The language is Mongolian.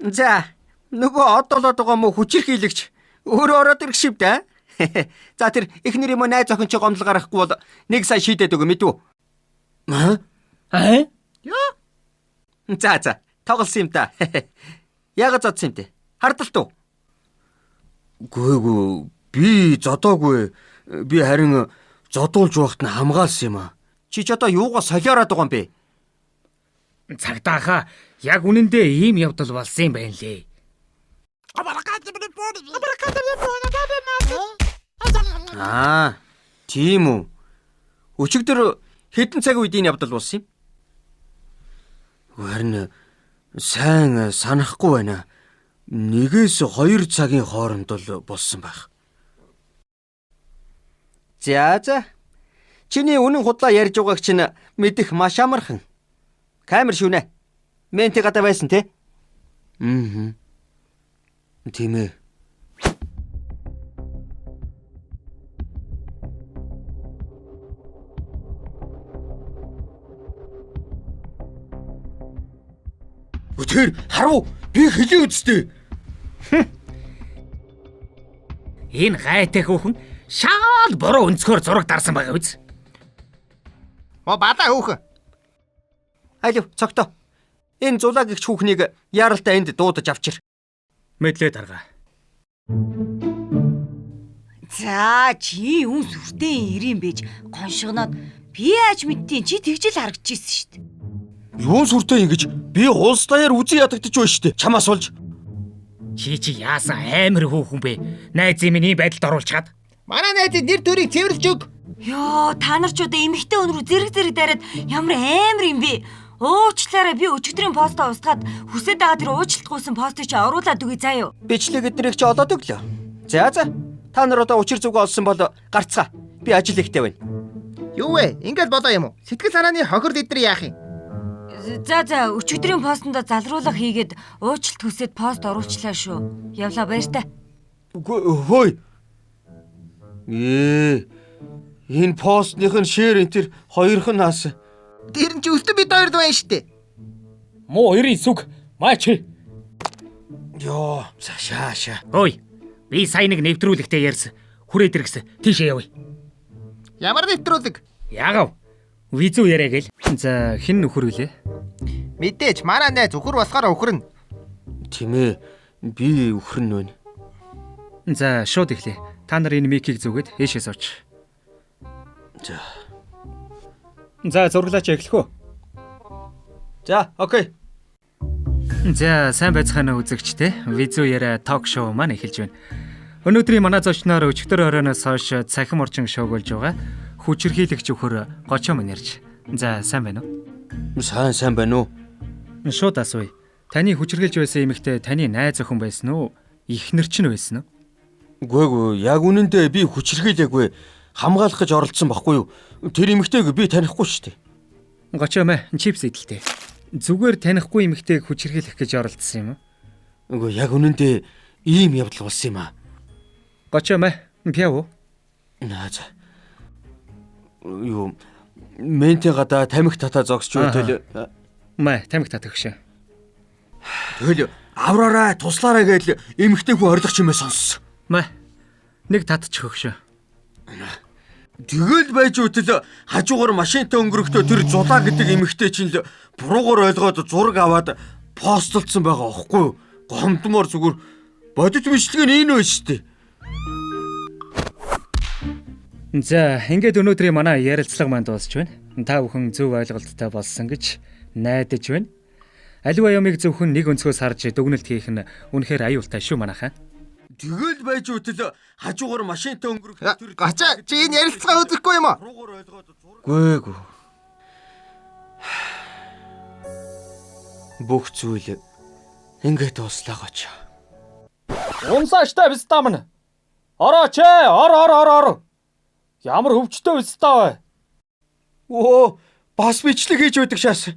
За, нөгөө одоолоод байгаа мó хүчирхийлэгч өөрөө ороод ирэх шив дээ. За тэр эхнэр юм найз охин чи гомдол гаргахгүй бол 1 сая шийдээд өгөө мэдв. Яа? За, тоглосон юм та. Яагаад зодсон юм те? Хардалт уу? Гүйгүй, би зодоогүй. Би харин зодуулж байхад нь хамгаалсан юм аа. Чи ч одоо юугаа солиороод байгаа юм бэ? Цагдааха яг үнэндээ ийм явдал болсон юм байна лээ. Тийм үү. Өчигдөр хэдэн цаг үед энэ явдал болсон юм? Харин сайн санахгүй байна. 1-2 цагийн хооронд л болсон байх. За. Чиний үнэн худлаа ярьж байгааг чинь мэдэх маш амархан. Камер шүнэ. Менти гадаа байсан те? Тийм ээ. Тэр харав би хэлээ үсттэй. Энэ гайтай хүүхэн шаал буруу өнцгөр зураг дарсан байгаа биз? Бадаа хүүхэн. Алив, цогтоо. Энэ зулаа гихч хүүхнийг яаралтай энд дуудаж авчир. Мэдлээ дарга. За, чи үн сүртэй ирэм бэж гоншигноод би яаж мэдтiin чи тэгжэл харагдчихсэн шүү дээ. Юун сүртэй ингэж би улс даяар үзэн ядагдчих байна шүү дээ. Чамаас болж. Чи яасан амар хүүхэн бэ? Найзын миний байдалд оруулчаад. Манай найзын нэр төрийг цэвэрлж өг. Йоо, та нар ч удаа эмэгтэй өнрөө зэрэг дараад ямар амар юм бэ? Уучлаарай, би өчигдрийн постоо устгаад хүсэж байгаа тэр уучлалтгүйсэн постыг чи оруулаад өгье заа юу. Бичлэг эдрийг чи олоод өглөө. За. Та нар одоо учир зүгөө олсон бол гарцгаа. Би ажил ихтэй байна. Юу вэ? Ингээд болоо юм уу? Сэтгэл санааны хохирд эдэр яах юм? За, өчигдрийн постонд залруулга хийгээд уучлалт хүсээд пост оруулчлаа шүү. Явлаа баяртай. Хөөе. Энэ постныхын шеэр энэ тэр хоёрхнаас. Тэр нь ч өстө бид хоёрд байна штэ. Муу хоёрын сүг маач. Йоо, шаа. Ой. Би сайн нэг нэвтрүүлэгтээ ярьсан. Хүрээд иргэсэн. Тийшээ явъя. Ямар нэвтрүүлэг? Яагав. Визүү яриа гээл. За, хэн нөхөр вүлээ? Мэдээж манай найз өхөр болохоор өхөрнө. Тийм ээ. Би өхөрн байна. За, шууд эхлэе. Та нар энэ микийг зүгээд ээшээс оч. За, зураглаач эхлэх үү? За, окей. За, сайн байцгаана үзэгчтэй. Визүү яриа ток шоу маань эхэлж байна. Өнөөдрийн манай зочноор өчигдөр оройноос хойш цахим орчин шоуг болж байгаа хүчирхийлэгч өхөр гочоо мань ярьж. За, сайн байна уу? Сайн байна уу? Шууд асууя. Таны хүчирхийлж байсан эмэгтэй таны найз охин байсан уу? Эхнэр чинь байсан уу? Гүйгүй, яг үнэндээ би хүчирхийлээгүй. Хамгаалах гэж оролцсон байхгүй юу? Тэр эмэгтэйг би танихгүй шүү дээ. Гочоо маа, чипс идэлтэй. Зүгээр танихгүй эмэгтэйг хүчирхийлэх гэж оролцсон юм уу? Үгүй, яг үнэндээ ийм явдал болсон юм аа. Гочоо маа, пиав уу? За. Юу менти гадаа тамхи татаа зогсч байвал маа тамхи татах шээ. Тэгэл авраарай, туслаарай гэж эмэгтэй хүн орилох чимээ сонссон. Маа нэг татчих өгшөө. Тэгэл байж үтэл хажуугаар машинтай өнгөрөхдөө тэр зулаа гэдэг эмэгтэй чинь л буруугаар ойлгоод зураг аваад постлцсон байгаа аахгүй юу? Гомдмоор зүгээр бодит бичлэг нь энэ байна шүү дээ. За, ингээд өнөөдрийн манай ярилцлага маань дуусч байна. Та бүхэн зөв ойлголттой болсон гэж найдаж байна. Аливаа ямыг зөвхөн нэг өнцгөөс харж дүгнэлт хийх нь үнэхээр аюултай шүү манайхаа. Тэгэл байж үтэл хажуугаар машинтай өнгөрөхдөө тэр Гачаа чи энэ ярилцлага үзэхгүй юм уу? буруугаар ойлгоод зураг. Бүх зүйл ингээд дуслаа гочоо. Унсааштай бистамн. Орооч ээ, ор. Ямар хөвчтэй бистаа вэ? Оо, бас бичлэг хийж байдаг шээс.